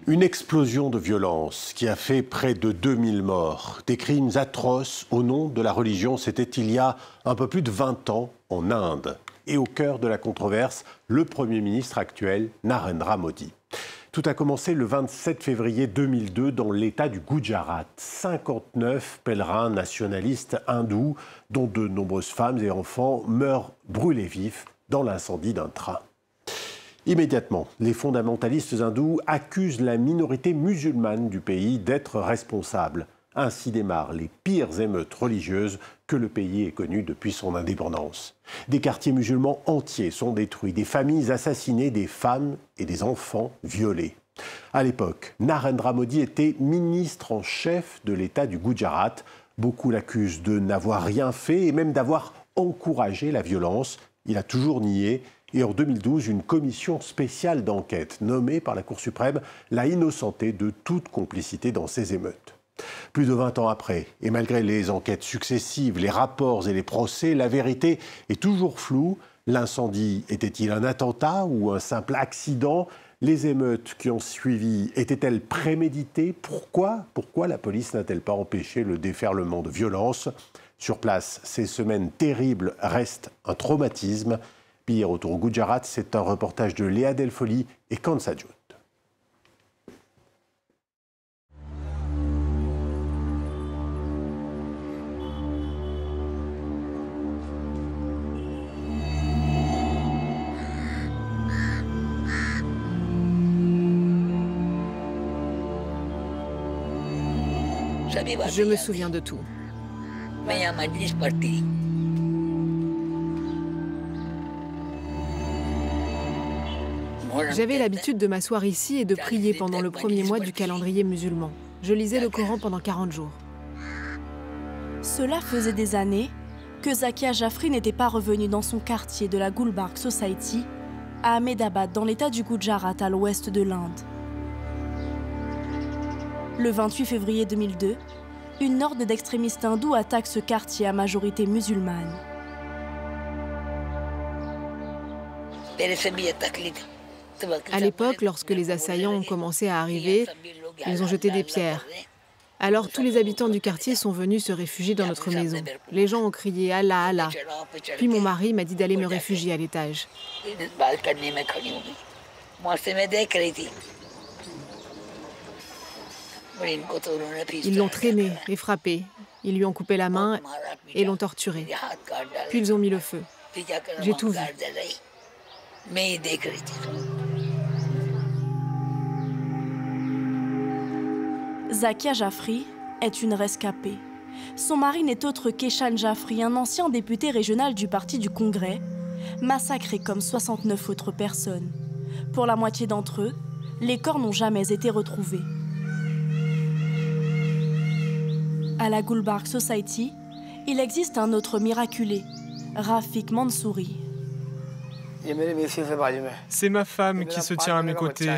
Une explosion de violence qui a fait près de 2000 morts. Des crimes atroces au nom de la religion, c'était il y a un peu plus de 20 ans en Inde. Et au cœur de la controverse, le Premier ministre actuel, Narendra Modi. Tout a commencé le 27 février 2002 dans l'État du Gujarat. 59 pèlerins nationalistes hindous, dont de nombreuses femmes et enfants, meurent brûlés vifs dans l'incendie d'un train. Immédiatement, les fondamentalistes hindous accusent la minorité musulmane du pays d'être responsable. Ainsi démarrent les pires émeutes religieuses que le pays ait connues depuis son indépendance. Des quartiers musulmans entiers sont détruits, des familles assassinées, des femmes et des enfants violés. À l'époque, Narendra Modi était ministre en chef de l'État du Gujarat. Beaucoup l'accusent de n'avoir rien fait et même d'avoir encouragé la violence. Il a toujours nié. Et en 2012, une commission spéciale d'enquête nommée par la Cour suprême l'a innocenté de toute complicité dans ces émeutes. Plus de 20 ans après, et malgré les enquêtes successives, les rapports et les procès, la vérité est toujours floue. L'incendie était-il un attentat ou un simple accident? Les émeutes qui ont suivi étaient-elles préméditées? Pourquoi la police n'a-t-elle pas empêché le déferlement de violence? Sur place, ces semaines terribles restent un traumatisme. Pire, autour au Gujarat, c'est un reportage de Léa Delfoli et Kansa Djout. Je me souviens de tout. J'avais l'habitude de m'asseoir ici et de prier pendant le premier mois du calendrier musulman. Je lisais le Coran pendant 40 jours. Cela faisait des années que Zakia Jafri n'était pas revenue dans son quartier de la Gulbarg Society à Ahmedabad, dans l'état du Gujarat, à l'ouest de l'Inde. Le 28 février 2002, une horde d'extrémistes hindous attaque ce quartier à majorité musulmane. À l'époque, lorsque les assaillants ont commencé à arriver, ils ont jeté des pierres. Alors tous les habitants du quartier sont venus se réfugier dans notre maison. Les gens ont crié « Allah, Allah ». Puis mon mari m'a dit d'aller me réfugier à l'étage. Ils l'ont traîné et frappé. Ils lui ont coupé la main et l'ont torturé. Puis ils ont mis le feu. J'ai tout vu. Zakia Jafri est une rescapée. Son mari n'est autre qu'Eshan Jafri, un ancien député régional du Parti du Congrès, massacré comme 69 autres personnes. Pour la moitié d'entre eux, les corps n'ont jamais été retrouvés. À la Gulbarg Society, il existe un autre miraculé, Rafik Mansouri. C'est ma femme qui se tient à mes côtés.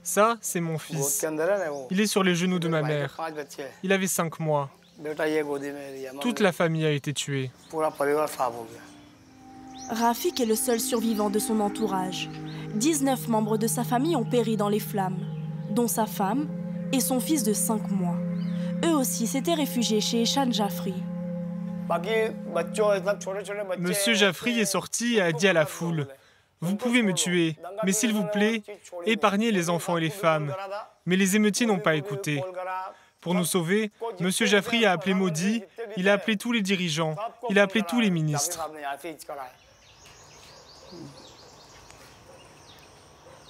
Ça, c'est mon fils. Il est sur les genoux de ma mère. Il avait 5 mois. Toute la famille a été tuée. Rafik est le seul survivant de son entourage. 19 membres de sa famille ont péri dans les flammes, dont sa femme et son fils de 5 mois. Eux aussi s'étaient réfugiés chez Eshan Jafri. Monsieur Jafri est sorti et a dit à la foule: « Vous pouvez me tuer, mais s'il vous plaît, épargnez les enfants et les femmes. » Mais les émeutiers n'ont pas écouté. Pour nous sauver, Monsieur Jafri a appelé Modi, il a appelé tous les dirigeants, il a appelé tous les ministres.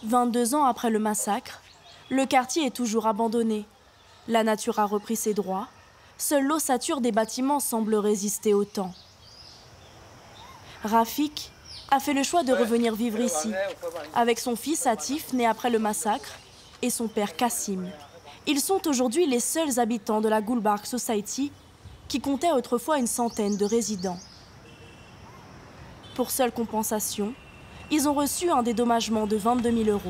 22 ans après le massacre, le quartier est toujours abandonné. La nature a repris ses droits. Seule l'ossature des bâtiments semble résister au temps. Rafik a fait le choix de revenir vivre ici, avec son fils Atif, né après le massacre, et son père Kassim. Ils sont aujourd'hui les seuls habitants de la Gulbarg Society, qui comptait autrefois une centaine de résidents. Pour seule compensation, ils ont reçu un dédommagement de 22 000 €.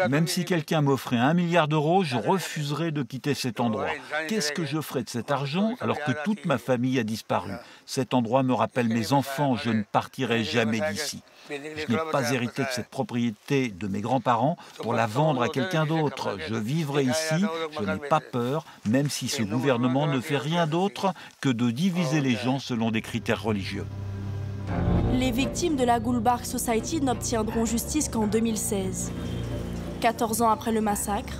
Même si quelqu'un m'offrait 1 milliard d'euros, je refuserais de quitter cet endroit. Qu'est-ce que je ferais de cet argent alors que toute ma famille a disparu? Cet endroit me rappelle mes enfants, je ne partirai jamais d'ici. Je n'ai pas hérité de cette propriété de mes grands-parents pour la vendre à quelqu'un d'autre. Je vivrai ici, je n'ai pas peur, même si ce gouvernement ne fait rien d'autre que de diviser les gens selon des critères religieux. Les victimes de la Gulbarg Society n'obtiendront justice qu'en 2016. 14 ans après le massacre,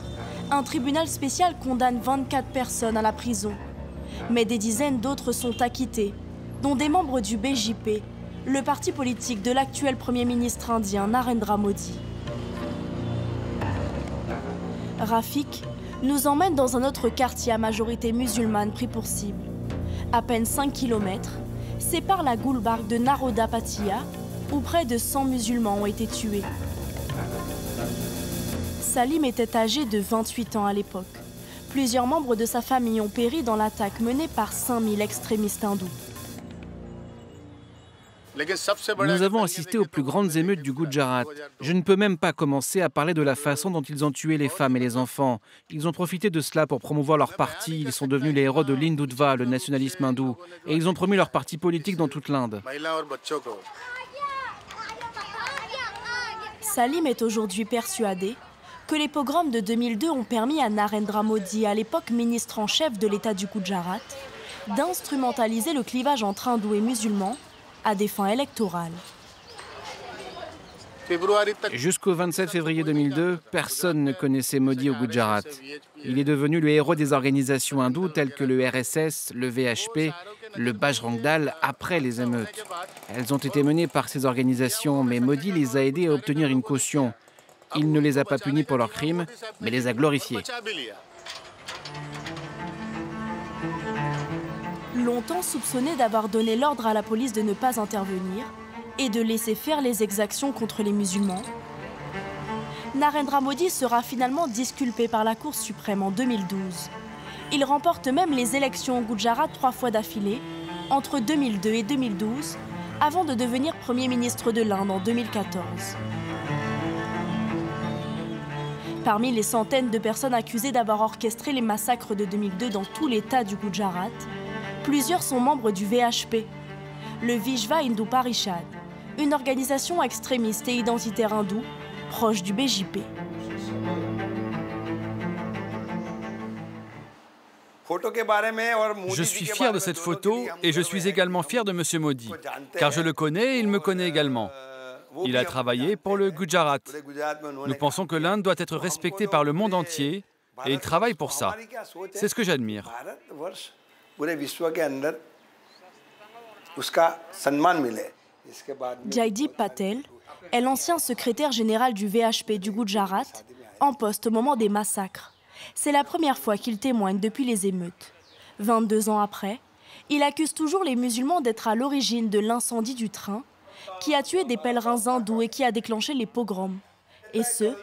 un tribunal spécial condamne 24 personnes à la prison. Mais des dizaines d'autres sont acquittées, dont des membres du BJP, le parti politique de l'actuel Premier ministre indien Narendra Modi. Rafik nous emmène dans un autre quartier à majorité musulmane pris pour cible. À peine 5 km, sépare la Gulbarg de Naroda Pattaya, où près de 100 musulmans ont été tués. Salim était âgé de 28 ans à l'époque. Plusieurs membres de sa famille ont péri dans l'attaque menée par 5000 extrémistes hindous. Nous avons assisté aux plus grandes émeutes du Gujarat. Je ne peux même pas commencer à parler de la façon dont ils ont tué les femmes et les enfants. Ils ont profité de cela pour promouvoir leur parti. Ils sont devenus les héros de l'Hindutva, le nationalisme hindou. Et ils ont promu leur parti politique dans toute l'Inde. Salim est aujourd'hui persuadé que les pogroms de 2002 ont permis à Narendra Modi, à l'époque ministre en chef de l'État du Gujarat, d'instrumentaliser le clivage entre hindous et musulmans à des fins électorales. Jusqu'au 27 février 2002, personne ne connaissait Modi au Gujarat. Il est devenu le héros des organisations hindoues telles que le RSS, le VHP, le Bajrang Dal après les émeutes. Elles ont été menées par ces organisations, mais Modi les a aidées à obtenir une caution. Il ne les a pas punis pour leurs crimes, mais les a glorifiés. Longtemps soupçonné d'avoir donné l'ordre à la police de ne pas intervenir et de laisser faire les exactions contre les musulmans, Narendra Modi sera finalement disculpé par la Cour suprême en 2012. Il remporte même les élections au Gujarat 3 fois d'affilée, entre 2002 et 2012, avant de devenir Premier ministre de l'Inde en 2014. Parmi les centaines de personnes accusées d'avoir orchestré les massacres de 2002 dans tout l'État du Gujarat, plusieurs sont membres du VHP, le Vishva Hindu Parishad, une organisation extrémiste et identitaire hindoue proche du BJP. Je suis fier de cette photo et je suis également fier de M. Modi, car je le connais et il me connaît également. Il a travaillé pour le Gujarat. Nous pensons que l'Inde doit être respectée par le monde entier et il travaille pour ça. C'est ce que j'admire. Jaideep Patel est l'ancien secrétaire général du VHP du Gujarat, en poste au moment des massacres. C'est la première fois qu'il témoigne depuis les émeutes. 22 ans après, il accuse toujours les musulmans d'être à l'origine de l'incendie du train qui a tué des pèlerins hindous et qui a déclenché les pogroms. Et ce,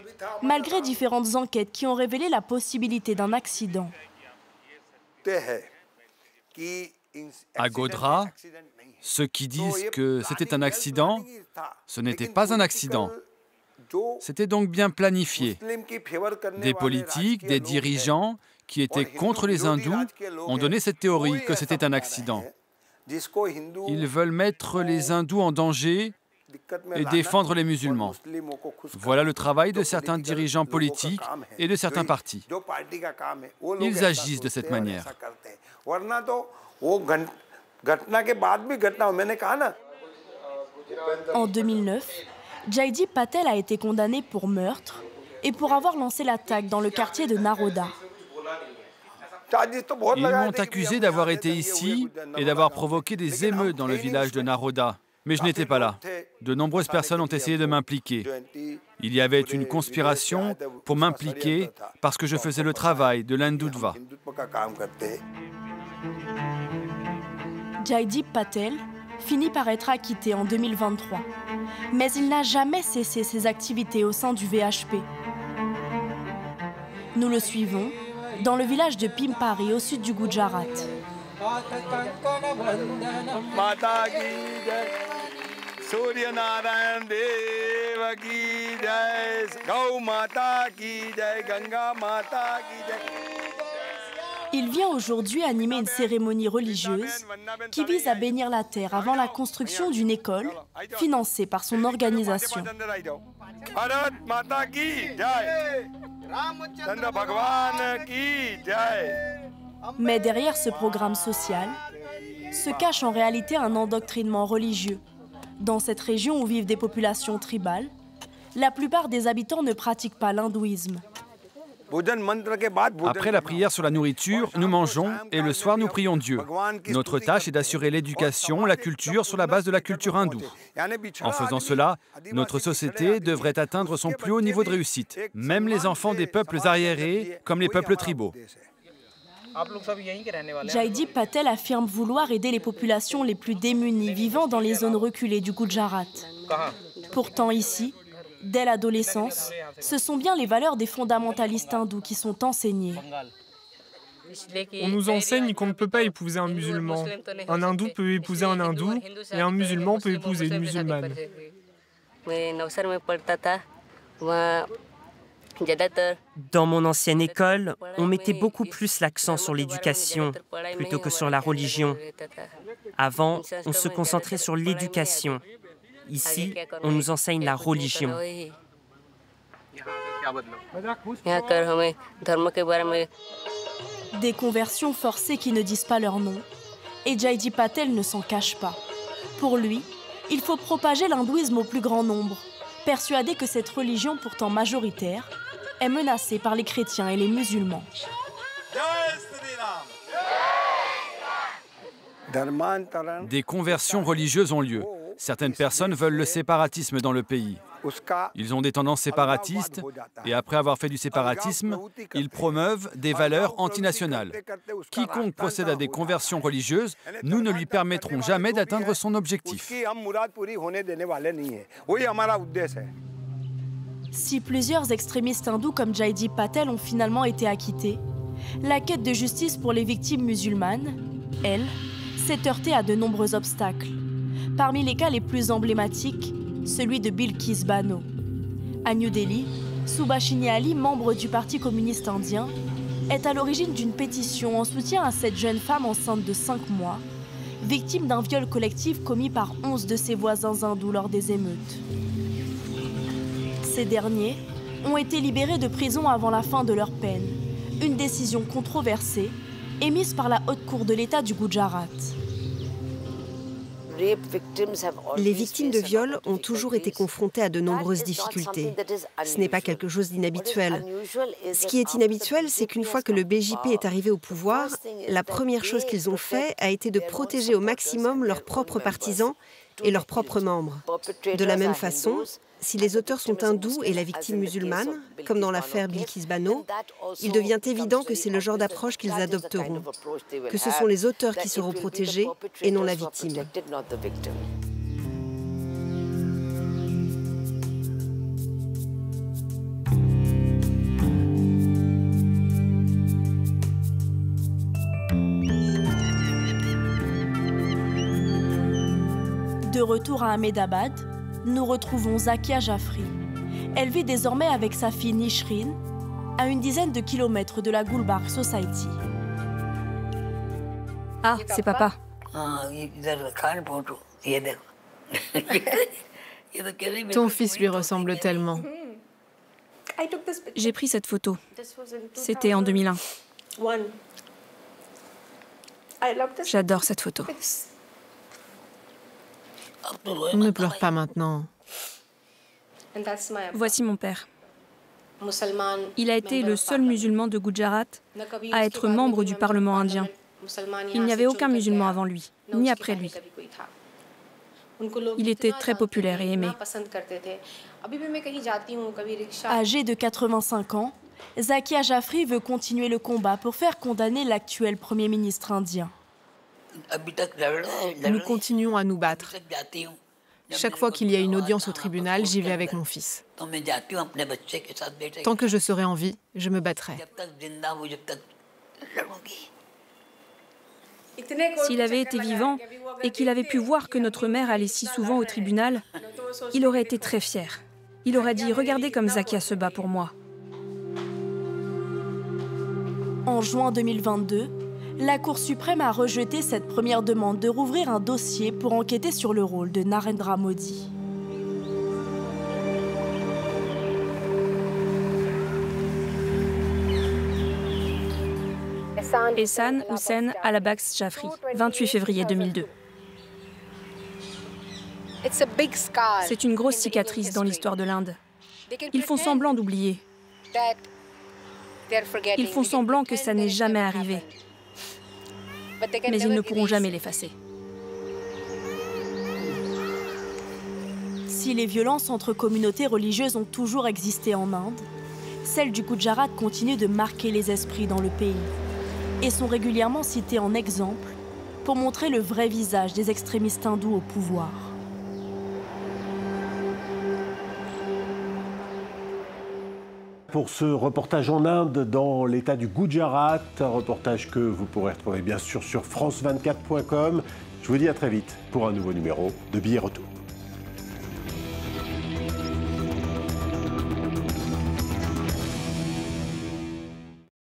malgré différentes enquêtes qui ont révélé la possibilité d'un accident. À Godhra, ceux qui disent que c'était un accident, ce n'était pas un accident. C'était donc bien planifié. Des politiques, des dirigeants qui étaient contre les hindous ont donné cette théorie que c'était un accident. Ils veulent mettre les hindous en danger et défendre les musulmans. Voilà le travail de certains dirigeants politiques et de certains partis. Ils agissent de cette manière. En 2009, Jaideep Patel a été condamné pour meurtre et pour avoir lancé l'attaque dans le quartier de Naroda. Ils m'ont accusé d'avoir été ici et d'avoir provoqué des émeutes dans le village de Naroda. Mais je n'étais pas là. De nombreuses personnes ont essayé de m'impliquer. Il y avait une conspiration pour m'impliquer parce que je faisais le travail de l'Hindutva. Jaideep Patel finit par être acquitté en 2023. Mais il n'a jamais cessé ses activités au sein du VHP. Nous le suivons dans le village de Pimpari, au sud du Gujarat. Il vient aujourd'hui animer une cérémonie religieuse qui vise à bénir la terre avant la construction d'une école financée par son organisation. Mais derrière ce programme social se cache en réalité un endoctrinement religieux. Dans cette région où vivent des populations tribales, la plupart des habitants ne pratiquent pas l'hindouisme. Après la prière sur la nourriture, nous mangeons et le soir nous prions Dieu. Notre tâche est d'assurer l'éducation, la culture sur la base de la culture hindoue. En faisant cela, notre société devrait atteindre son plus haut niveau de réussite, même les enfants des peuples arriérés comme les peuples tribaux. Jaideep Patel affirme vouloir aider les populations les plus démunies vivant dans les zones reculées du Gujarat. Pourtant ici, dès l'adolescence, ce sont bien les valeurs des fondamentalistes hindous qui sont enseignées. On nous enseigne qu'on ne peut pas épouser un musulman. Un hindou peut épouser un hindou et un musulman peut épouser une musulmane. Dans mon ancienne école, on mettait beaucoup plus l'accent sur l'éducation plutôt que sur la religion. Avant, on se concentrait sur l'éducation. Ici, on nous enseigne la religion. Des conversions forcées qui ne disent pas leur nom. Et Jaideep Patel ne s'en cache pas. Pour lui, il faut propager l'hindouisme au plus grand nombre, persuadé que cette religion pourtant majoritaire est menacée par les chrétiens et les musulmans. Des conversions religieuses ont lieu. Certaines personnes veulent le séparatisme dans le pays. Ils ont des tendances séparatistes et après avoir fait du séparatisme, ils promeuvent des valeurs antinationales. Quiconque procède à des conversions religieuses, nous ne lui permettrons jamais d'atteindre son objectif. Si plusieurs extrémistes hindous comme Jaideep Patel ont finalement été acquittés, la quête de justice pour les victimes musulmanes, elle, s'est heurtée à de nombreux obstacles. Parmi les cas les plus emblématiques, celui de Bilkis Bano. À New Delhi, Subhashini Ali, membre du Parti communiste indien, est à l'origine d'une pétition en soutien à cette jeune femme enceinte de 5 mois, victime d'un viol collectif commis par 11 de ses voisins hindous lors des émeutes. Ces derniers ont été libérés de prison avant la fin de leur peine, une décision controversée émise par la Haute Cour de l'État du Gujarat. Les victimes de viol ont toujours été confrontées à de nombreuses difficultés. Ce n'est pas quelque chose d'inhabituel. Ce qui est inhabituel, c'est qu'une fois que le BJP est arrivé au pouvoir, la première chose qu'ils ont fait a été de protéger au maximum leurs propres partisans et leurs propres membres. De la même façon, si les auteurs sont hindous et la victime musulmane, comme dans l'affaire Bilkis Bano, il devient évident que c'est le genre d'approche qu'ils adopteront, que ce sont les auteurs qui seront protégés et non la victime. De retour à Ahmedabad, nous retrouvons Zakia Jafri. Elle vit désormais avec sa fille Nishrin, à une dizaine de kilomètres de la Gulbarg Society. Ah, c'est papa. Ton fils lui ressemble tellement. J'ai pris cette photo. C'était en 2001. J'adore cette photo. Ne pleure pas maintenant. Voici mon père. Il a été le seul musulman de Gujarat à être membre du Parlement indien. Il n'y avait aucun musulman avant lui, ni après lui. Il était très populaire et aimé. Âgé de 85 ans, Zakia Jafri veut continuer le combat pour faire condamner l'actuel Premier ministre indien. Nous continuons à nous battre. Chaque fois qu'il y a une audience au tribunal, j'y vais avec mon fils. Tant que je serai en vie, je me battrai. S'il avait été vivant et qu'il avait pu voir que notre mère allait si souvent au tribunal, il aurait été très fier. Il aurait dit « Regardez comme Zakia se bat pour moi ». En juin 2022, la Cour suprême a rejeté cette première demande de rouvrir un dossier pour enquêter sur le rôle de Narendra Modi. Ehsan Hussein Alabax Jaffry, 28 février 2002. C'est une grosse cicatrice dans l'histoire de l'Inde. Ils font semblant d'oublier. Ils font semblant que ça n'est jamais arrivé. Mais ils ne pourront jamais l'effacer. Si les violences entre communautés religieuses ont toujours existé en Inde, celles du Gujarat continuent de marquer les esprits dans le pays et sont régulièrement citées en exemple pour montrer le vrai visage des extrémistes hindous au pouvoir. Pour ce reportage en Inde, dans l'état du Gujarat, un reportage que vous pourrez retrouver bien sûr sur france24.com. Je vous dis à très vite pour un nouveau numéro de Billets Retour.